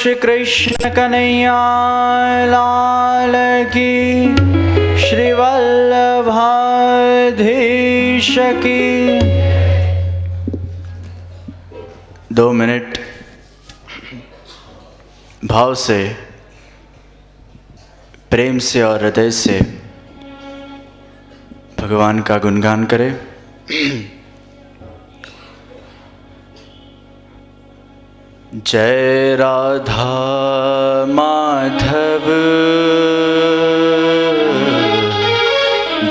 श्री कृष्ण कन्हैया लाल की, श्री वल्लभाधीश की। 2 मिनट भाव से, प्रेम से और हृदय से भगवान का गुणगान करें। जय राधा माधव,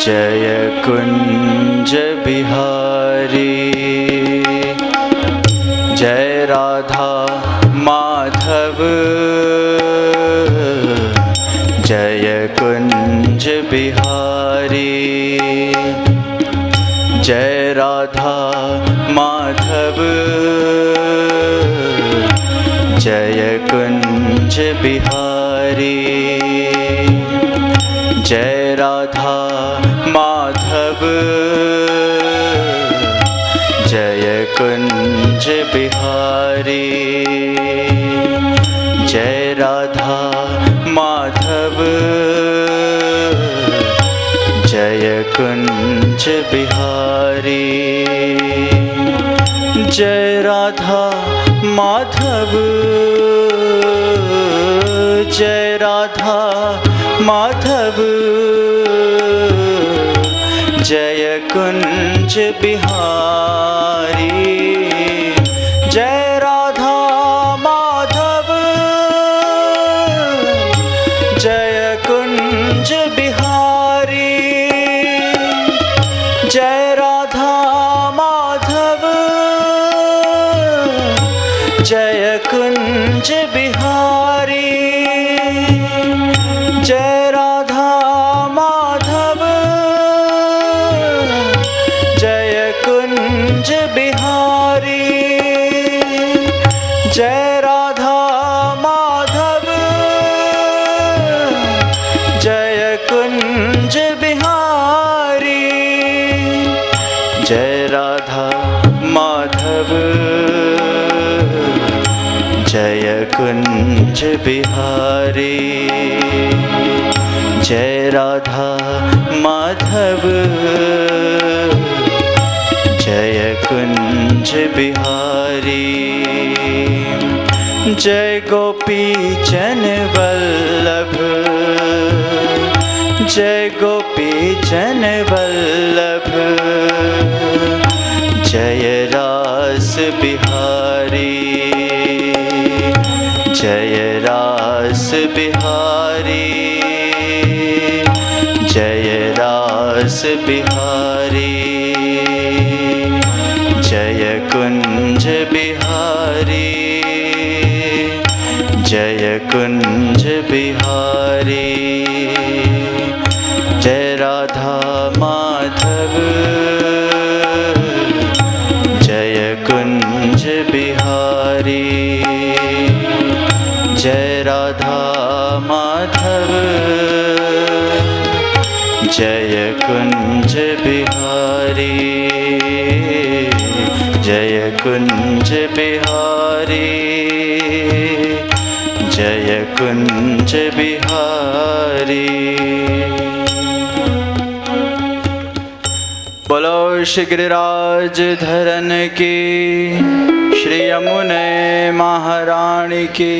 जय कुंज बिहारी। जय राधा माधव, जय कुंज बिहारी। जय राधा माधव, जय कुंज बिहारी। जय राधा माधव, जय कुंज बिहारी। जय राधा माधव, जय कुंज बिहारी। जय राधा माधव, जय राधा माधव, जय कुंज बिहारी। जय राधा माधव, जय कुंज बिहारी। जय राधा माधव, जय कुंज बिहारी। जय राधा माधव, जय कुंज बिहारी। जय राधा माधव, जय कुंज बिहारी। जय राधा माधव, जय कुंज बिहारी। जय राधा माधव, जय कुंज बिहारी। जय गोपी जन वल्लभ, जय गोपी जन वल्लभ। जय रास बिहारी, जय रास बिहारी। जय रास बिहारी। जय कुंज बिहारी, जय कुंज बिहारी। जय राधा माधव, जय कुंज बिहारी। जय राधा माधव, जय कुंज बिहारी। जय कुंज बिहारी, जय कुंज बिहारी। बोलो श्री गिरिराज धरन की, श्री यमुने महारानी की।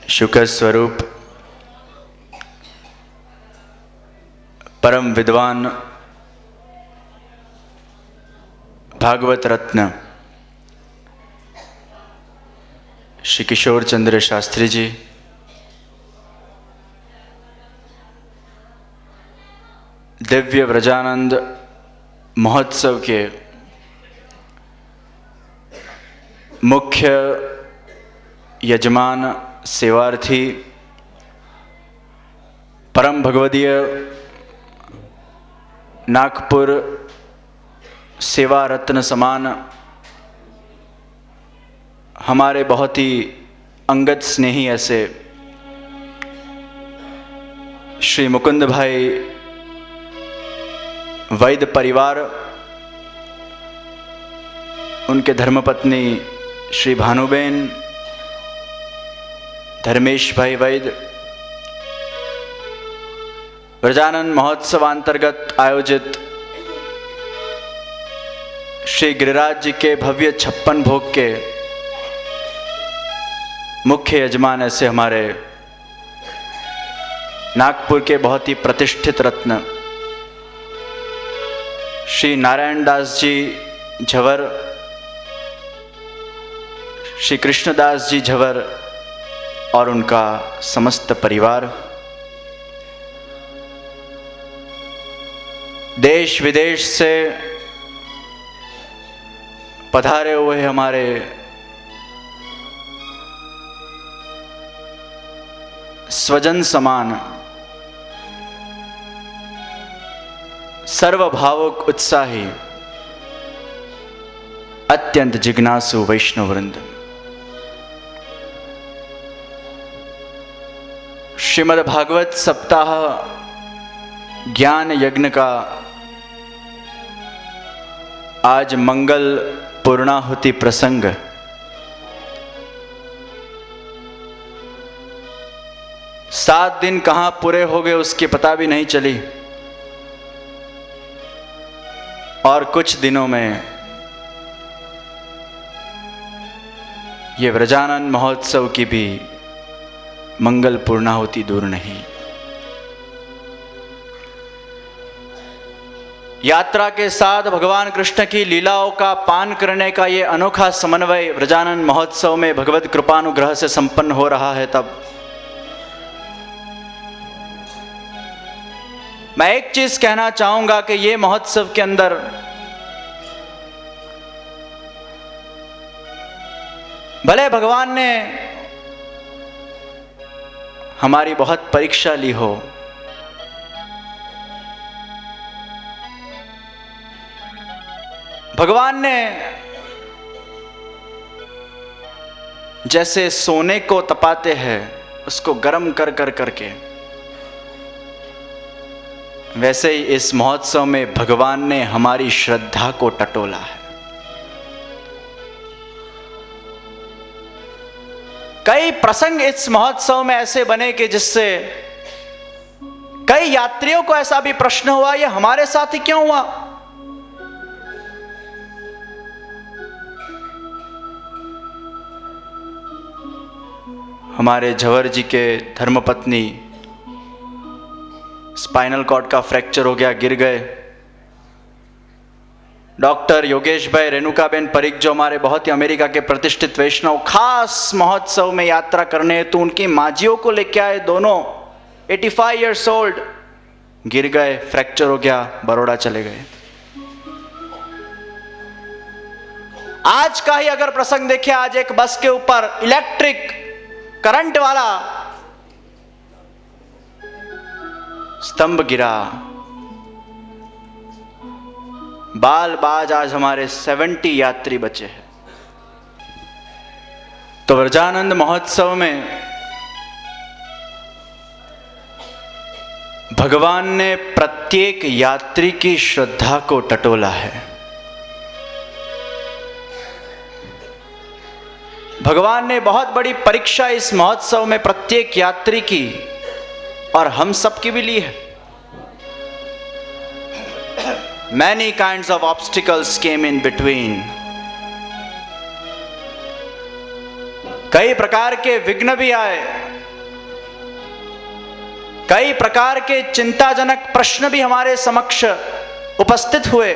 शुक स्वरूप परम विद्वान भागवत रत्न श्री किशोर चंद्र शास्त्री जी, दिव्य व्रजानंद महोत्सव के मुख्य यजमान सेवार्थी, परम भगवदीय नागपुर सेवा रत्न समान हमारे बहुत ही अंगद स्नेही ऐसे श्री मुकुंद भाई वैद्य परिवार उनके धर्मपत्नी श्री भानुबेन, धर्मेश भाई वैद्य, व्रजानंद महोत्सव अंतर्गत आयोजित श्री गिरिराज जी के भव्य 56 भोग के मुख्य यजमान ऐसे हमारे नागपुर के बहुत ही प्रतिष्ठित रत्न श्री नारायण दास जी झवर, श्री कृष्णदास जी झवर और उनका समस्त परिवार, देश विदेश से पधारे हुए हमारे स्वजन समान सर्वभावुक उत्साही अत्यंत जिज्ञासु वैष्णव वृंद, श्रीमद् भागवत सप्ताह ज्ञान यज्ञ का आज मंगल पूर्णाहुति प्रसंग सात दिन कहां पूरे हो गए उसकी पता भी नहीं चली, और कुछ दिनों में ये व्रजानंद महोत्सव की भी मंगल पूर्णाहुति दूर नहीं। यात्रा के साथ भगवान कृष्ण की लीलाओं का पान करने का ये अनोखा समन्वय व्रजानंद महोत्सव में भगवत कृपानुग्रह से संपन्न हो रहा है। तब मैं एक चीज कहना चाहूंगा कि ये महोत्सव के अंदर भले भगवान ने हमारी बहुत परीक्षा ली हो, भगवान ने जैसे सोने को तपाते हैं उसको गर्म कर कर करके, वैसे ही इस महोत्सव में भगवान ने हमारी श्रद्धा को टटोला है। कई प्रसंग इस महोत्सव में ऐसे बने कि जिससे कई यात्रियों को ऐसा भी प्रश्न हुआ, ये हमारे साथ ही क्यों हुआ। हमारे झवर जी के धर्मपत्नी स्पाइनल कॉर्ड का फ्रैक्चर हो गया, गिर गए। डॉक्टर योगेश भाई, रेणुका बेन परिक जो हमारे बहुत ही अमेरिका के प्रतिष्ठित वैष्णव खास महोत्सव में यात्रा करने हेतु उनकी माजियों को लेके आए, दोनों 85 ईयर्स ओल्ड, गिर गए, फ्रैक्चर हो गया, बड़ौदा चले गए। आज का ही अगर प्रसंग देखें, आज एक बस के ऊपर इलेक्ट्रिक करंट वाला स्तंभ गिरा, बाल बाज आज हमारे 70 यात्री बचे हैं। तो व्रजानंद महोत्सव में भगवान ने प्रत्येक यात्री की श्रद्धा को टटोला है। भगवान ने बहुत बड़ी परीक्षा इस महोत्सव में प्रत्येक यात्री की और हम सब की भी ली है। Many kinds of obstacles came in between. कई प्रकार के विघ्न भी आए, कई प्रकार के चिंताजनक प्रश्न भी हमारे समक्ष उपस्थित हुए,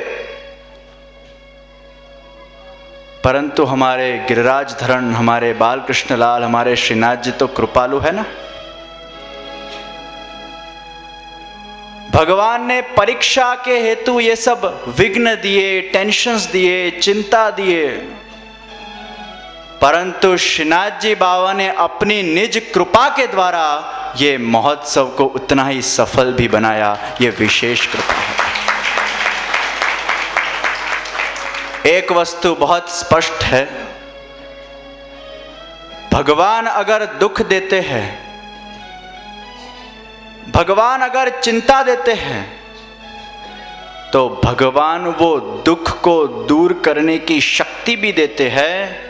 परंतु हमारे गिरिराज धरण, हमारे बाल कृष्ण लाल, हमारे श्रीनाथ जी तो कृपालु है ना। भगवान ने परीक्षा के हेतु ये सब विघ्न दिए, टेंशन्स दिए, चिंता दिए, परंतु श्रीनाथ जी बाबा ने अपनी निज कृपा के द्वारा ये महोत्सव को उतना ही सफल भी बनाया। ये विशेष कृपा है। एक वस्तु बहुत स्पष्ट है, भगवान अगर दुख देते हैं, भगवान अगर चिंता देते हैं, तो भगवान वो दुख को दूर करने की शक्ति भी देते हैं,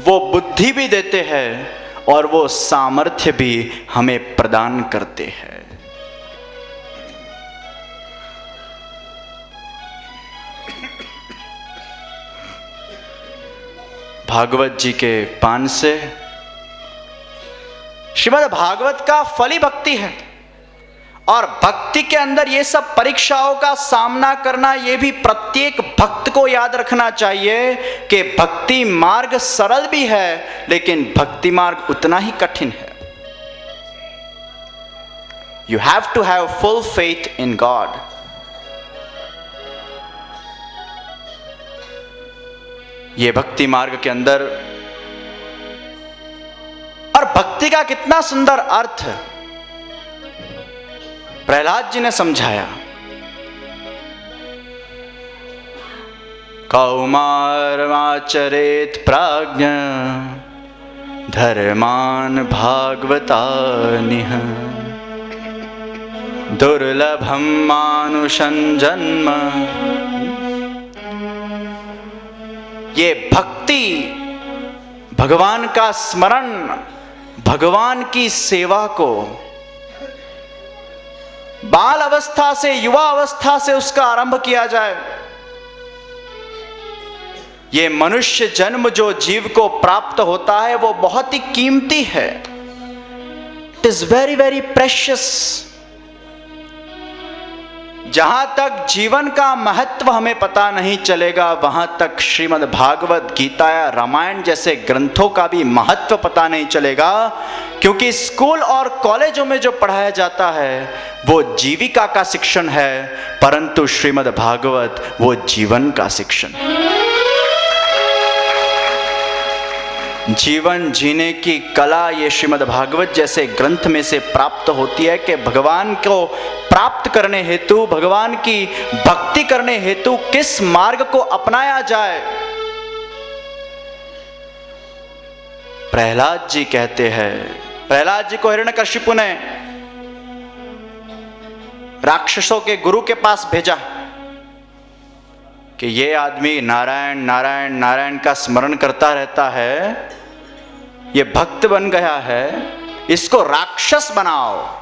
वो बुद्धि भी देते हैं और वो सामर्थ्य भी हमें प्रदान करते हैं। भागवत जी के पान से श्रीमद् भागवत का फल ही भक्ति है, और भक्ति के अंदर ये सब परीक्षाओं का सामना करना, ये भी प्रत्येक भक्त को याद रखना चाहिए कि भक्ति मार्ग सरल भी है लेकिन भक्ति मार्ग उतना ही कठिन है। You have to have full faith in God. ये भक्ति मार्ग के अंदर, और भक्ति का कितना सुंदर अर्थ प्रहलाद जी ने समझाया। कौमारमाचरेत प्राज्ञ धर्मान भागवतानिह दुर्लभम मानुषं जन्म। ये भक्ति, भगवान का स्मरण, भगवान की सेवा को बाल अवस्था से, युवा अवस्था से उसका आरंभ किया जाए। ये मनुष्य जन्म जो जीव को प्राप्त होता है वो बहुत ही कीमती है। It is very very precious. जहां तक जीवन का महत्व हमें पता नहीं चलेगा, वहां तक श्रीमद् भागवत गीता या रामायण जैसे ग्रंथों का भी महत्व पता नहीं चलेगा, क्योंकि स्कूल और कॉलेजों में जो पढ़ाया जाता है वो जीविका का शिक्षण है, परंतु श्रीमद् भागवत वो जीवन का शिक्षण है। जीवन जीने की कला ये श्रीमद् भागवत जैसे ग्रंथ में से प्राप्त होती है कि भगवान को प्राप्त करने हेतु, भगवान की भक्ति करने हेतु किस मार्ग को अपनाया जाए। प्रहलाद जी कहते हैं, प्रहलाद जी को हिरण्यकशिपु ने राक्षसों के गुरु के पास भेजा कि ये आदमी नारायण नारायण नारायण का स्मरण करता रहता है, ये भक्त बन गया है, इसको राक्षस बनाओ।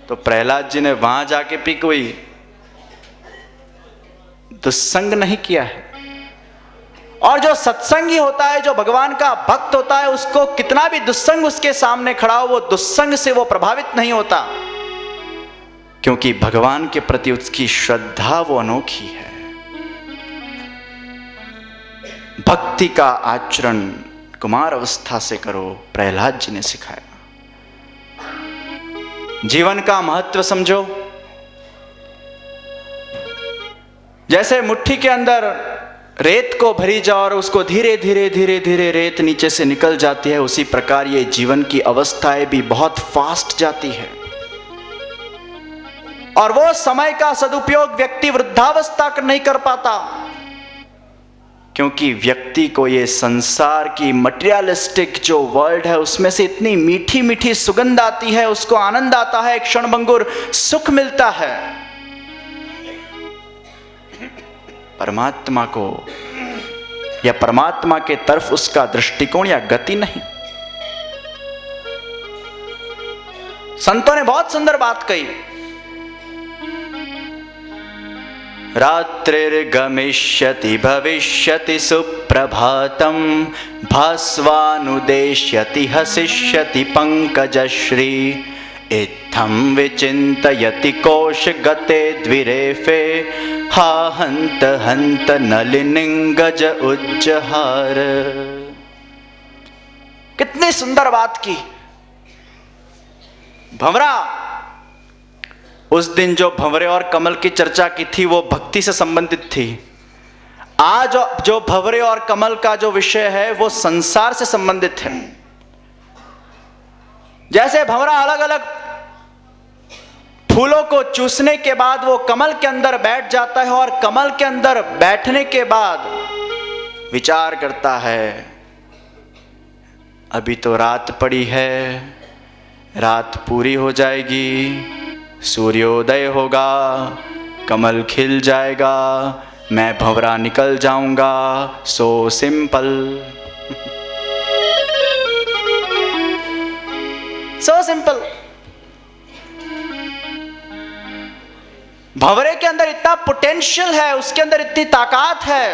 तो प्रहलाद जी ने वहां जाके भी कोई दुस्संग नहीं किया है। और जो सत्संगी होता है, जो भगवान का भक्त होता है, उसको कितना भी दुस्संग उसके सामने खड़ा हो, वो दुस्संग से वो प्रभावित नहीं होता, क्योंकि भगवान के प्रति उसकी श्रद्धा वो अनोखी है। भक्ति का आचरण कुमार अवस्था से करो, प्रहलाद जी ने सिखाया। जीवन का महत्व समझो। जैसे मुट्ठी के अंदर रेत को भरी जाओ और उसको धीरे धीरे धीरे धीरे रेत नीचे से निकल जाती है, उसी प्रकार ये जीवन की अवस्थाएं भी बहुत फास्ट जाती है। और वो समय का सदुपयोग व्यक्ति वृद्धावस्था नहीं कर पाता, क्योंकि व्यक्ति को ये संसार की मटेरियलिस्टिक जो वर्ल्ड है उसमें से इतनी मीठी मीठी सुगंध आती है, उसको आनंद आता है, क्षणभंगुर सुख मिलता है। परमात्मा को या परमात्मा के तरफ उसका दृष्टिकोण या गति नहीं। संतों ने बहुत सुंदर बात कही। रात्रिर्गमिष्यति भविष्यति सुप्रभातं भास्वानुदेश्यति हसिष्यति पंकजश्री इत्थं विचिन्तयति कोशगते द्विरेफे हा हन्त हन्त नलिनीं गज उज्जहार। कितनी सुंदर बात की। भंवरा, उस दिन जो भंवरे और कमल की चर्चा की थी वो भक्ति से संबंधित थी। आज जो भंवरे और कमल का जो विषय है वो संसार से संबंधित है। जैसे भंवरा अलग अलग फूलों को चूसने के बाद वो कमल के अंदर बैठ जाता है, और कमल के अंदर बैठने के बाद विचार करता है, अभी तो रात पड़ी है, रात पूरी हो जाएगी, सूर्योदय होगा, कमल खिल जाएगा, मैं भंवरा निकल जाऊंगा। So simple, so simple. भंवरे के अंदर इतना पोटेंशियल है, उसके अंदर इतनी ताकत है,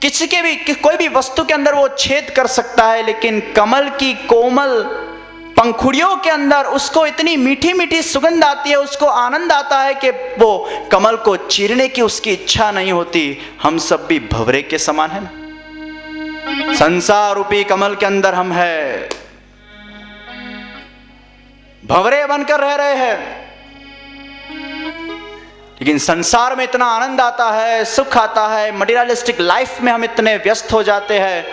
किसी के भी कोई भी वस्तु के अंदर वो छेद कर सकता है, लेकिन कमल की कोमल पंखुड़ियों के अंदर उसको इतनी मीठी मीठी सुगंध आती है, उसको आनंद आता है कि वो कमल को चीरने की उसकी इच्छा नहीं होती। हम सब भी भंवरे के समान है ना, संसार रूपी कमल के अंदर हम हैं, भंवरे बनकर रह रहे हैं। लेकिन संसार में इतना आनंद आता है, सुख आता है, मटेरियलिस्टिक लाइफ में हम इतने व्यस्त हो जाते हैं।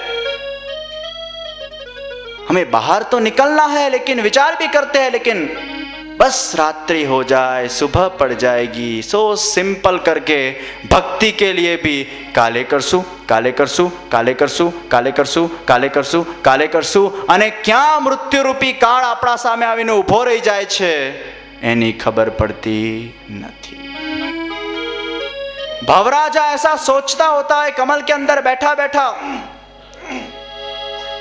हमें बाहर तो निकलना है, लेकिन विचार भी करते हैं, लेकिन बस रात्रि हो जाए, सुबह पड़ जाएगी। सो सिंपल करके भक्ति के लिए भी काले करसू, काले करसू, काले करसू, काले करसू, काले करसू, काले करसू અને ક્યાં મૃત્યુ રૂપી કાળ આપણા સામે આવીને ઊભો રહી જાય છે એની ખબર પડતી નથી। भवराजा ऐसा सोचता होता है कमल के अंदर बैठा बैठा,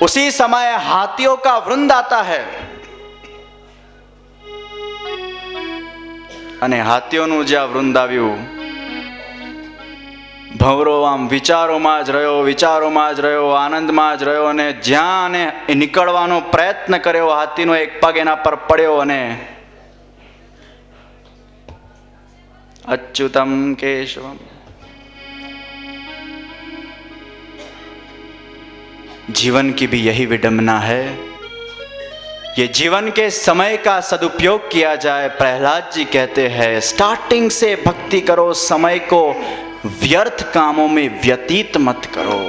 उसी समय हाथियों का वृंद आता है અને હાથીઓનું જ્યાં વૃંદ આવ્યું, ભંવરો આમ વિચારોમાં જ રહ્યો, વિચારોમાં જ રહ્યો, આનંદમાં જ રહ્યો, અને જ્યાં નીકળવાનો પ્રયત્ન કર્યો, હાથીનો એક પગ એના પર પડ્યો અને अच्युतम केशवम। जीवन की भी यही विडंबना है, ये जीवन के समय का सदुपयोग किया जाए। प्रहलाद जी कहते हैं स्टार्टिंग से भक्ति करो, समय को व्यर्थ कामों में व्यतीत मत करो।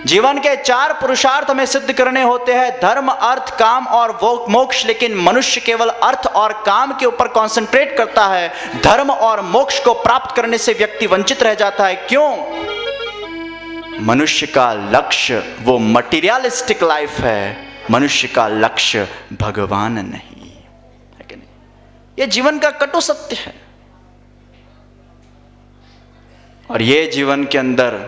जीवन के 4 पुरुषार्थ हमें सिद्ध करने होते हैं, धर्म, अर्थ, काम और मोक्ष। लेकिन मनुष्य केवल अर्थ और काम के ऊपर कंसंट्रेट करता है, धर्म और मोक्ष को प्राप्त करने से व्यक्ति वंचित रह जाता है। क्यों? मनुष्य का लक्ष्य वो मटीरियलिस्टिक लाइफ है, मनुष्य का लक्ष्य भगवान नहीं है कि नहीं? ये जीवन का कटु सत्य है। और ये जीवन के अंदर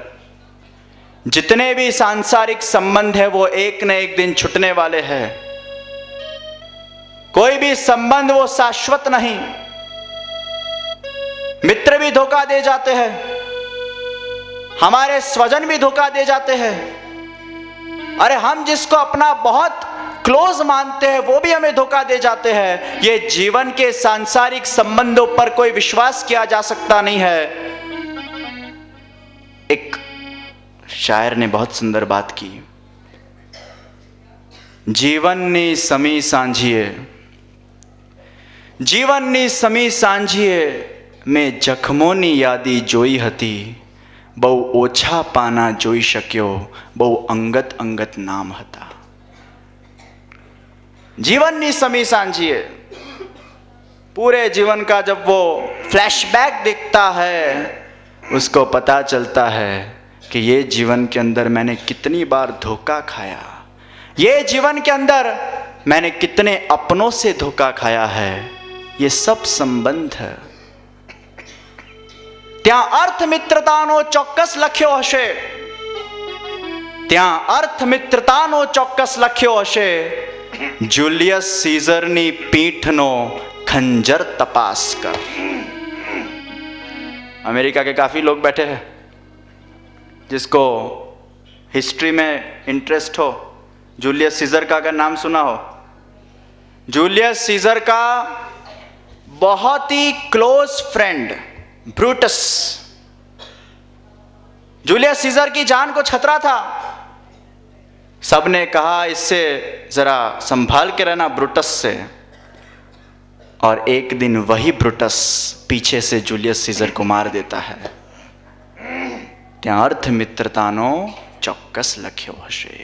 जितने भी सांसारिक संबंध है वो एक न एक दिन छूटने वाले हैं। कोई भी संबंध वो शाश्वत नहीं। मित्र भी धोखा दे जाते हैं, हमारे स्वजन भी धोखा दे जाते हैं। अरे हम जिसको अपना बहुत क्लोज मानते हैं वो भी हमें धोखा दे जाते हैं। ये जीवन के सांसारिक संबंधों पर कोई विश्वास किया जा सकता नहीं है। एक शायर ने बहुत सुंदर बात की, जीवननी समी सांझिए, जीवननी समी सांझिए में जखमोनी यादी जोई हती, बहु ओछा पाना जोई शक्यो, बहु अंगत अंगत नाम हता। जीवननी समी सांझिए, पूरे जीवन का जब वो फ्लैशबैक देखता है उसको पता चलता है कि ये जीवन के अंदर मैंने कितनी बार धोखा खाया, ये जीवन के अंदर मैंने कितने अपनों से धोखा खाया है। ये सब संबंध है। ત્યાં અર્થ મિત્રતાનો ચોક્કસ લખ્યો હશે, ત્યાં અર્થ મિત્રતાનો ચોક્કસ લખ્યો હશે। જુલિયસ सीजरनी पीठનો खंजर तपास कर। अमेरिका के काफी लोग बैठे हैं जिसको हिस्ट्री में इंटरेस्ट हो। जूलियस सीजर का अगर नाम सुना हो, जूलियस सीजर का बहुत ही close friend Brutus, Julius Caesar की जान को खतरा था। सबने कहा इससे जरा संभाल के रहना ब्रूटस से, और एक दिन वही ब्रूटस पीछे से जूलियस सीजर को मार देता है। ત્યાં અર્થ મિત્રતાનો ચોક્કસ લખ્યો હશે।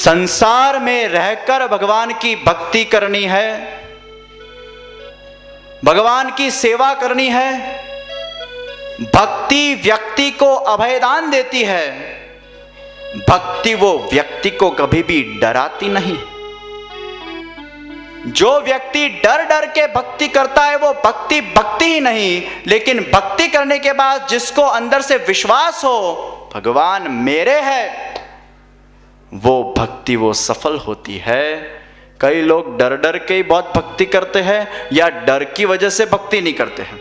संसार में रहकर भगवान की भक्ति करनी है, भगवान की सेवा करनी है। भक्ति व्यक्ति को अभयदान देती है। भक्ति वो व्यक्ति को कभी भी डराती नहीं। जो व्यक्ति डर डर के भक्ति करता है वो भक्ति भक्ति ही नहीं, लेकिन भक्ति करने के बाद जिसको अंदर से विश्वास हो भगवान मेरे है, वो भक्ति वो सफल होती है। कई लोग डर डर के ही बहुत भक्ति करते हैं या डर की वजह से भक्ति नहीं करते हैं।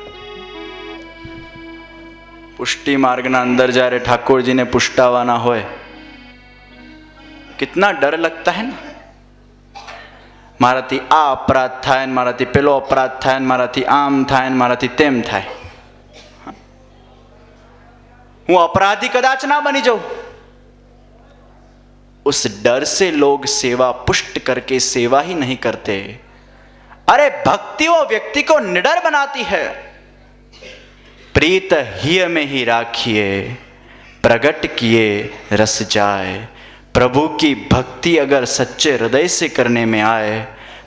पुष्टि मार्ग ना अंदर जा रहे ठाकुर जी ने पुष्टावाना होए, कितना डर लगता है ना। माराथी आ अपराध थाय, माराथी पेलो अपराध थाय, माराथी आम थाय, माराथी तेम थाय, हूँ अपराधी कदाच ना बनी जाऊं। उस डर से लोग सेवा पुष्ट करके सेवा ही नहीं करते। अरे भक्ति वो व्यक्ति को निडर बनाती है। प्रीत हिय में ही राखिए, प्रगट किए रस जाए। प्रभु की भक्ति अगर सच्चे हृदय से करने में आए,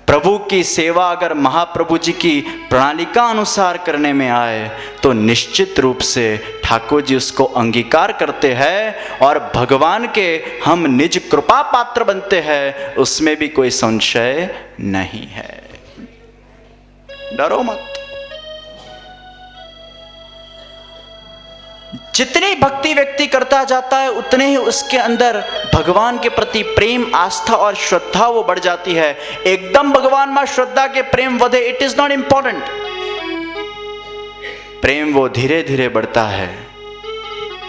प्रभु की सेवा अगर महाप्रभु जी की प्रणाली का अनुसार करने में आए, तो निश्चित रूप से ठाकुर जी उसको अंगीकार करते हैं और भगवान के हम निज कृपा पात्र बनते हैं, उसमें भी कोई संशय नहीं है। डरो मत। जितनी भक्ति व्यक्ति करता जाता है उतने ही उसके अंदर भगवान के प्रति प्रेम, आस्था और श्रद्धा वो बढ़ जाती है। एकदम भगवान में श्रद्धा के प्रेम वधे, इट इज नॉट इंपॉर्टेंट। प्रेम वो धीरे धीरे बढ़ता है,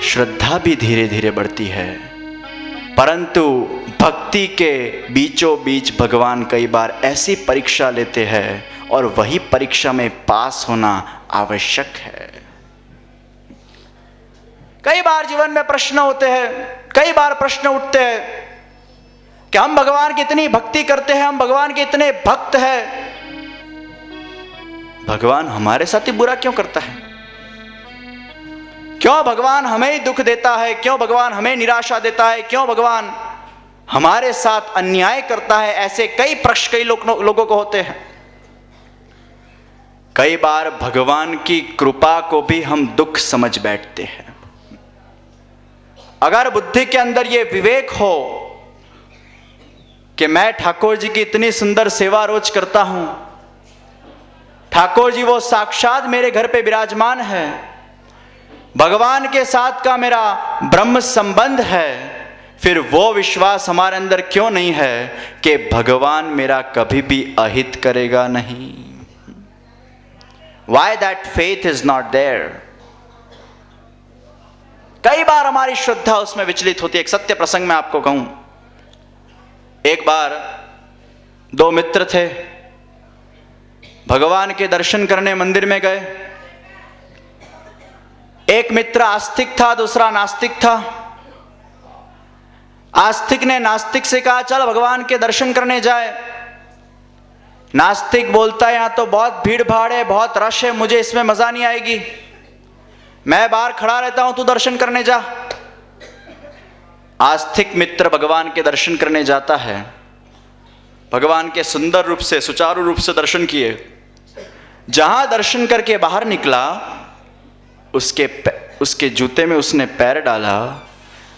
श्रद्धा भी धीरे धीरे बढ़ती है, परंतु भक्ति के बीचों बीच भगवान कई बार ऐसी परीक्षा लेते हैं और वही परीक्षा में पास होना आवश्यक है। कई बार जीवन में प्रश्न होते हैं, कई बार प्रश्न उठते हैं कि हम भगवान की इतनी भक्ति करते हैं, हम भगवान के इतने भक्त हैं, भगवान हमारे साथ ही बुरा क्यों करता है? क्यों भगवान हमें ही दुख देता है? क्यों भगवान हमें निराशा देता है? क्यों भगवान हमारे साथ अन्याय करता है? ऐसे कई प्रश्न कई लोगों को होते हैं। कई बार भगवान की कृपा को भी हम दुख समझ बैठते हैं। अगर बुद्धि के अंदर यह विवेक हो कि मैं ठाकुर जी की इतनी सुंदर सेवा रोज करता हूं, ठाकुर जी वो साक्षात मेरे घर पे विराजमान है, भगवान के साथ का मेरा ब्रह्म संबंध है, फिर वो विश्वास हमारे अंदर क्यों नहीं है कि भगवान मेरा कभी भी अहित करेगा नहीं? Why that faith is not there? कई बार हमारी श्रद्धा उसमें विचलित होती है। एक सत्य प्रसंग में आपको कहूं, एक बार दो मित्र थे, भगवान के दर्शन करने मंदिर में गए। एक मित्र आस्तिक था, दूसरा नास्तिक था। आस्तिक ने नास्तिक से कहा चल भगवान के दर्शन करने जाए। नास्तिक बोलता है यहां तो बहुत भीड़ भाड़ है, बहुत रश है, मुझे इसमें मजा नहीं आएगी, मैं बाहर खड़ा रहता हूं, तू दर्शन करने जा। आस्तिक मित्र भगवान के दर्शन करने जाता है। भगवान के सुंदर रूप से, सुचारू रूप से दर्शन किए। जहां दर्शन करके बाहर निकला, उसके जूते में उसने पैर डाला,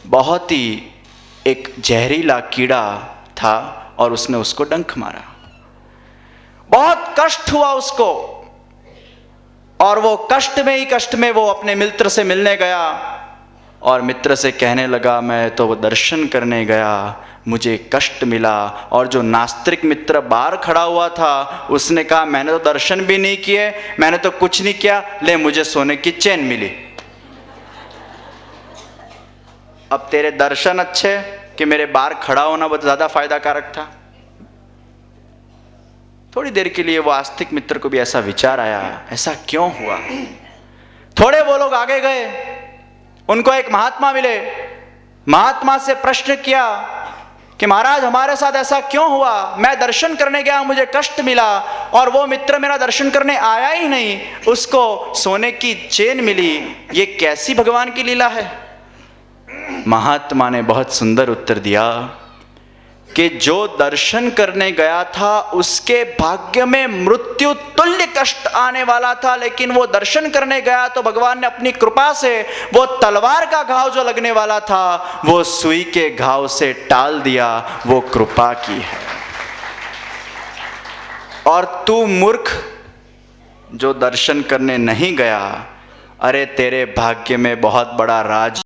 बहुत ही एक जहरीला कीड़ा था और उसने उसको डंक मारा। बहुत कष्ट हुआ उसको, और वो कष्ट में वो अपने मित्र से मिलने गया और मित्र से कहने लगा मैं तो दर्शन करने गया, मुझे कष्ट मिला। और जो नास्तिक मित्र बाहर खड़ा हुआ था उसने कहा मैंने तो दर्शन भी नहीं किए, मैंने तो कुछ नहीं किया, ले मुझे सोने की चैन मिली। अब तेरे दर्शन अच्छे कि मेरे बाहर खड़ा होना बहुत ज्यादा फायदा कारक था? थोड़ी देर के लिए वो आस्तिक मित्र को भी ऐसा विचार आया, ऐसा क्यों हुआ? थोड़े वो लोग आगे गए, उनको एक महात्मा मिले। महात्मा से प्रश्न किया कि महाराज हमारे साथ ऐसा क्यों हुआ? मैं दर्शन करने गया, मुझे कष्ट मिला और वो मित्र मेरा दर्शन करने आया ही नहीं, उसको सोने की चेन मिली, ये कैसी भगवान की लीला है? महात्मा ने बहुत सुंदर उत्तर दिया कि जो दर्शन करने गया था उसके भाग्य में मृत्यु तुल्य कष्ट आने वाला था, लेकिन वो दर्शन करने गया तो भगवान ने अपनी कृपा से वो तलवार का घाव जो लगने वाला था वो सुई के घाव से टाल दिया। वो कृपा की है। और तू मूर्ख जो दर्शन करने नहीं गया, अरे तेरे भाग्य में बहुत बड़ा राज